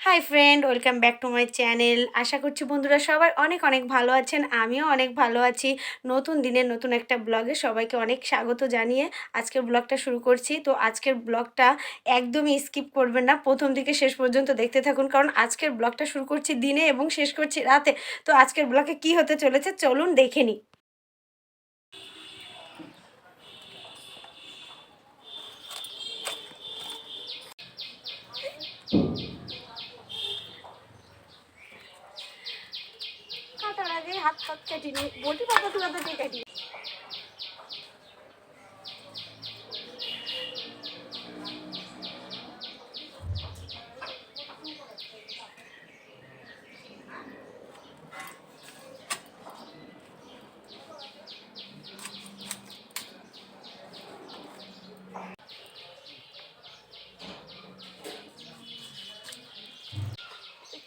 High friend, welcome back to my channel. আশা করছি বন্ধুরা সবাই অনেক অনেক ভালো আছেন। আমিও অনেক ভালো আছি। নতুন দিনের নতুন একটা ব্লগে সবাইকে অনেক স্বাগত জানিয়ে আজকের ব্লগটা শুরু করছি। তো আজকের ব্লগটা একদমই স্কিপ করবেন না, প্রথম থেকে শেষ পর্যন্ত দেখতে থাকুন, কারণ আজকের ব্লগটা শুরু করছি দিনে এবং শেষ করছি রাতে। তো আজকের ব্লগে কি হতে চলেছে চলুন দেখে নিই। কাটার আগে হাত পাত কাটিনি, বটি পাতা তুলা দিয়ে কাটি।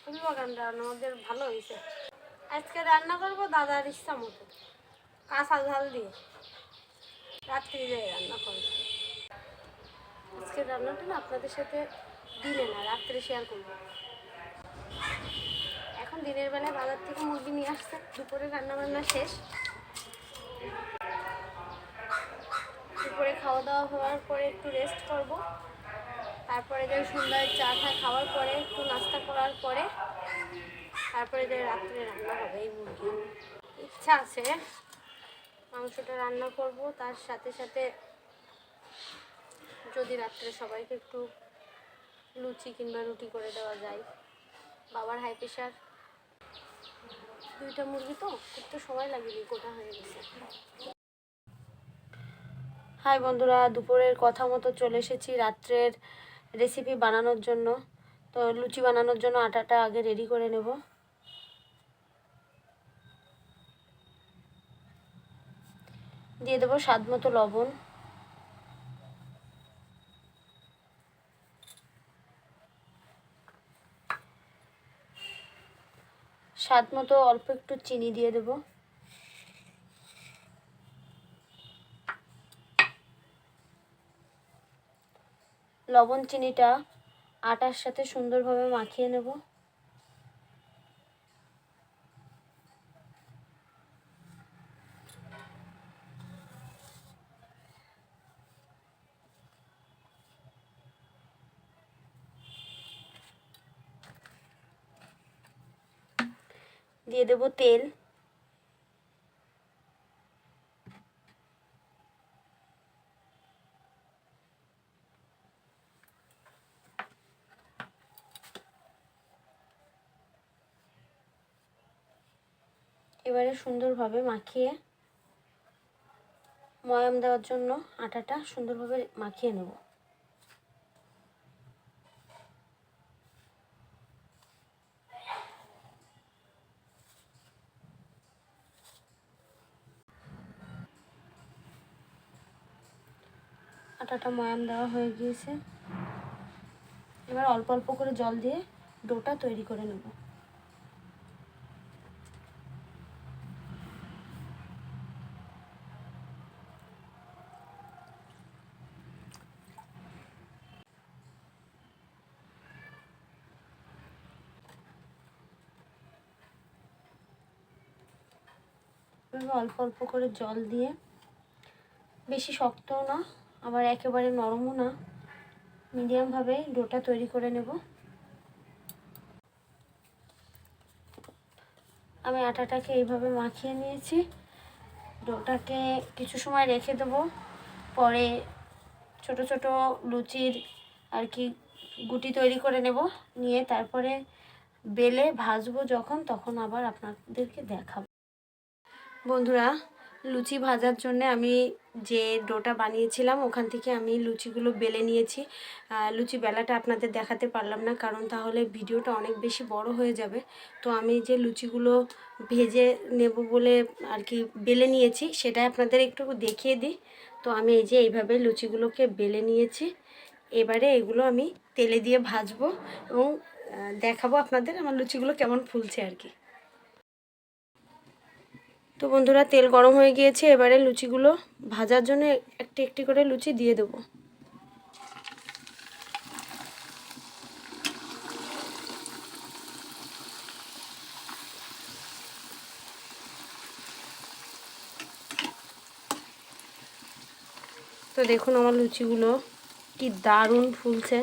ফুল বাগানটা আমাদের ভালো হয়েছে। আজকে রান্না করবো দাদার ইচ্ছা মতো, কাঁচা ঝাল দিয়ে। রাত্রি যাই রান্না করবো। আজকে রান্নাটা না আপনাদের সাথে দিনে না রাত্রে শেয়ার করবো। এখন দিনের বেলায় বাজার থেকে মুরগি নিয়ে আসছে, দুপুরে রান্না বান্না শেষ। দুপুরে খাওয়া দাওয়া হওয়ার পরে একটু রেস্ট করব, তারপরে যে সন্ধ্যায় চা টা খাওয়ার পরে একটু নাস্তা করার পরে তারপরে যে রাত্রে রান্না হবে এই মুরগি। ইচ্ছা আছে মাংসটা রান্না করব, তার সাথে সাথে যদি রাত্রে সবাইকে একটু লুচি কিংবা রুটি করে দেওয়া যায়। বাবার হাই প্রেশার, দুইটা মুরগি তো একটু সময় লাগেনি, গোটা হয়ে গেছে। হাই বন্ধুরা, দুপুরের কথা মতো চলে এসেছি রাত্রের রেসিপি বানানোর জন্য। তো লুচি বানানোর জন্য আটাটা আগে রেডি করে নেব। দিয়ে দেবো স্বাদ মতো লবণ, স্বাদ মতো অল্প একটু চিনি দিয়ে দেব। লবণ চিনিটা আটার সাথে সুন্দরভাবে মাখিয়ে নেব। দিয়ে দেব তেল, এবারে সুন্দরভাবে মাখিয়ে ময়াম দেওয়ার জন্য আটাটা সুন্দরভাবে মাখিয়ে নেব। আটাটা ময়াম দেওয়া হয়ে গিয়েছে, এবার অল্প অল্প করে জল দিয়ে ডোটা তৈরি করে নেব। এভাবে অল্প অল্প করে জল দিয়ে, বেশি শক্তও না আবার একেবারে নরমও না, মিডিয়ামভাবে ডোটা তৈরি করে নেব। আমি আটাটাকে এইভাবে মাখিয়ে নিয়েছি। ডোটাকে কিছু সময় রেখে দেবো, পরে ছোট ছোট লুচির আর কি গুটি তৈরি করে নেব, নিয়ে তারপরে বেলে ভাজবো যখন, তখন আবার আপনাদেরকে দেখাবো। বন্ধুরা, লুচি ভাজার জন্য আমি যে ডোটা বানিয়েছিলাম ওখান থেকে আমি লুচিগুলো বেলে নিয়েছি। লুচি বেলাটা আপনাদের দেখাতে পারলাম না, কারণ তাহলে ভিডিওটা অনেক বেশি বড় হয়ে যাবে। তো আমি যে লুচিগুলো ভেজে নেব বলে আর কি বেলে নিয়েছি সেটাই আপনাদের একটু দেখিয়ে দিই। তো আমি এই যে এইভাবে লুচিগুলোকে বেলে নিয়েছি। এবারে এগুলো আমি তেলে দিয়ে ভাজবো এবং দেখাবো আপনাদের আমার লুচিগুলো কেমন ফুলছে আর কি। তো বন্ধুরা, তেল গরম হয়ে গিয়েছে, এবারে লুচিগুলো ভাজার জন্য একটি একটি করে লুচি দিয়ে দেবো। তো দেখুন আমার লুচিগুলো কি দারুণ ফুলছে।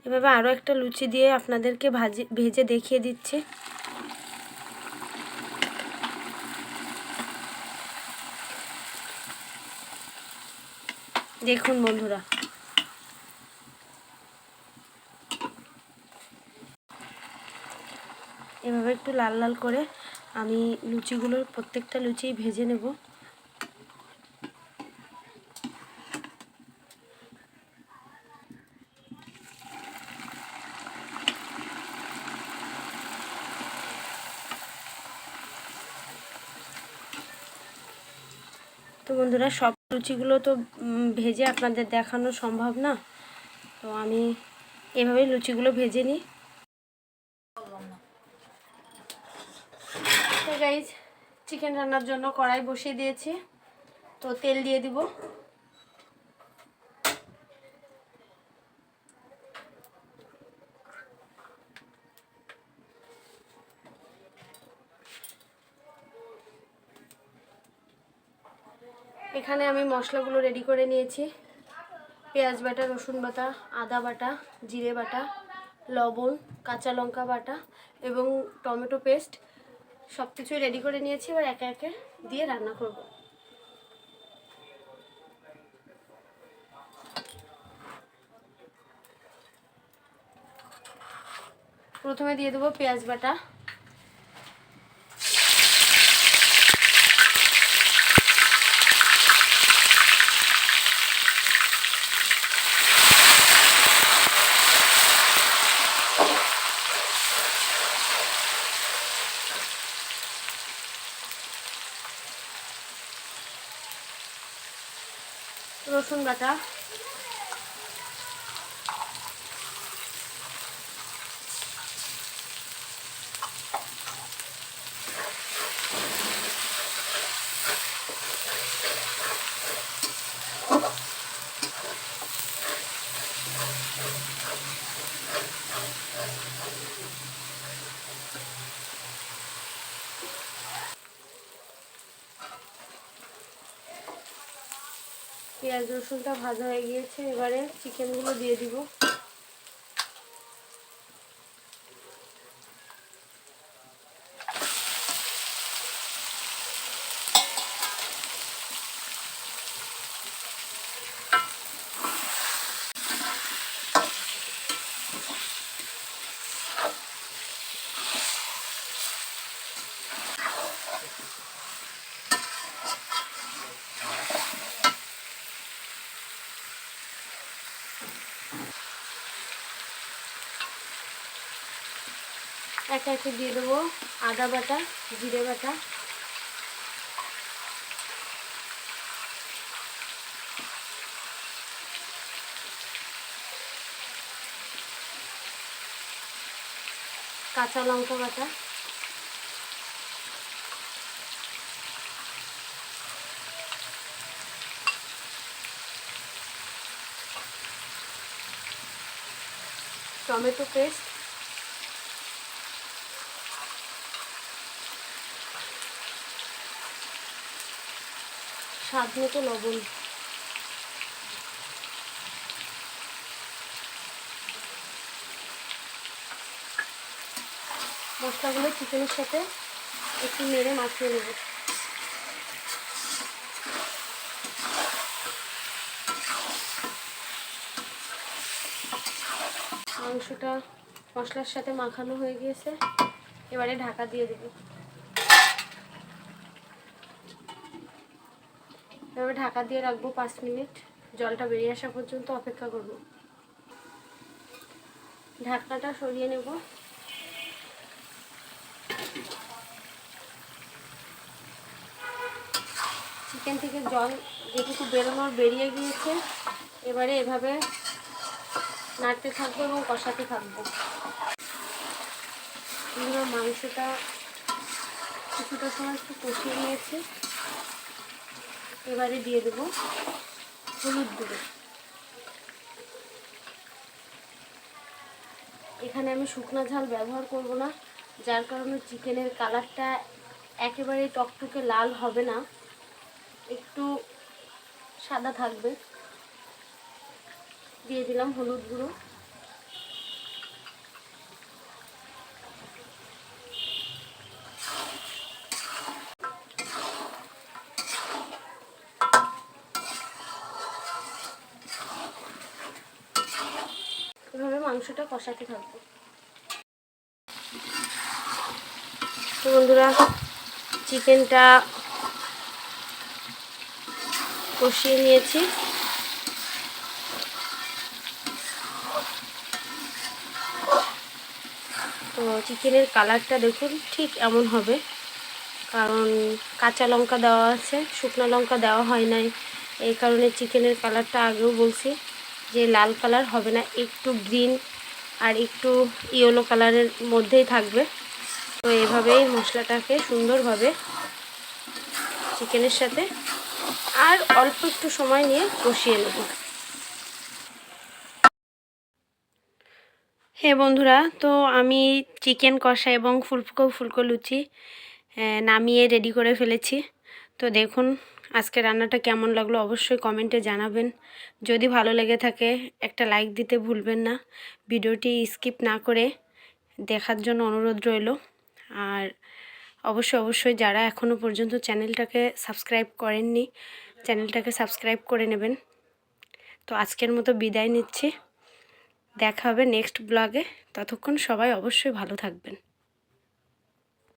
এভাবে আরও একটা লুচি দিয়ে আপনাদেরকে ভেজে দেখিয়ে দিচ্ছি। দেখুন বন্ধুরা, এভাবে একটু লাল লাল করে আমি লুচিগুলোর প্রত্যেকটা লুচি ভেজে নেব। তো বন্ধুরা, সব লুচিগুলো তো ভেজে আপনাদের দেখানো সম্ভব না, তো আমি এভাবেই লুচিগুলো ভেজে নিই। তো গাইজ, চিকেন রান্নার জন্য কড়াই বসিয়ে দিয়েছি, তো তেল দিয়ে দিব। এখানে আমি মশলাগুলো রেডি করে নিয়েছি। পেঁয়াজ বাটা, রসুন বাটা, আদা বাটা, জিরে বাটা, লবণ, কাঁচা লঙ্কা বাটা এবং টমেটো পেস্ট সব কিছুই রেডি করে নিয়েছি। এবার একে একে দিয়ে রান্না করব। প্রথমে দিয়ে দেবো পেঁয়াজ বাটা, রসুন বাটা, পেঁয়াজ রসুনটা ভাজা হয়ে গিয়েছে। এবারে চিকেনগুলো দিয়ে দিব। একে একে দিয়ে দেবো আদা বাটা, জিরে বাটা, কাঁচা লঙ্কা বাটা, টমেটো পেস্ট, স্বাদ মতো লবণ। মশলাগুলো চিকেনের সাথে একটু নেড়ে মাখিয়ে নেব। মাংসটা মশলার সাথে মাখানো হয়ে গিয়েছে, এবারে ঢাকা দিয়ে দেব। এবার ঢাকা দিয়ে রাখবো 5 মিনিট, জলটা বেরিয়ে আসা পর্যন্ত অপেক্ষা করব। ঢাকনাটা সরিয়ে নেব। চিকেন থেকে জল যেটুকু বেরোনোর বেরিয়ে গিয়েছে, এবারে এভাবে নাড়তে থাকবো এবং কষাতে থাকবো। মাংসটা কিছুটা সময় একটু কষিয়ে নিয়েছি। এবারে দিয়ে দেবো হলুদ গুঁড়ো, এখানে আমি শুকনো ঝাল ব্যবহার করব না, যার কারণে চিকেনের কালারটা একেবারে টকটকে লাল হবে না, একটু সাদা থাকবে। দিয়ে দিলাম হলুদ গুঁড়ো, এভাবে মাংসটা কষাতে থাকবো। তো বন্ধুরা, চিকেনটা কষিয়ে নিয়েছি। তো চিকেনের কালারটা দেখুন ঠিক এমন হবে, কারণ কাঁচা লঙ্কা দেওয়া আছে, শুকনো লঙ্কা দেওয়া হয় নাই, এই কারণে চিকেনের কালারটা আগেও বলছি যে লাল কালার হবে না, একটু গ্রিন আর একটু ইয়েলো কালারের মধ্যেই থাকবে। তো এভাবেই মশলাটাকে সুন্দরভাবে চিকেনের সাথে আর অল্প একটু সময় নিয়ে কষিয়ে নেব। হ্যাঁ বন্ধুরা, তো আমি চিকেন কষা এবং ফুলকো লুচি নামিয়ে রেডি করে ফেলেছি। তো দেখুন আজকে রান্নাটা কেমন লাগলো অবশ্যই কমেন্টে জানাবেন। যদি ভালো লেগে থাকে একটা লাইক দিতে ভুলবেন না। ভিডিওটি স্কিপ না করে দেখার জন্য অনুরোধ রইল। আর অবশ্যই যারা এখনও পর্যন্ত চ্যানেলটাকে সাবস্ক্রাইব করেননি, চ্যানেলটাকে সাবস্ক্রাইব করে নেবেন। তো আজকের মতো বিদায় নিচ্ছি, দেখা হবে নেক্সট ব্লগে। ততক্ষণ সবাই অবশ্যই ভালো থাকবেন।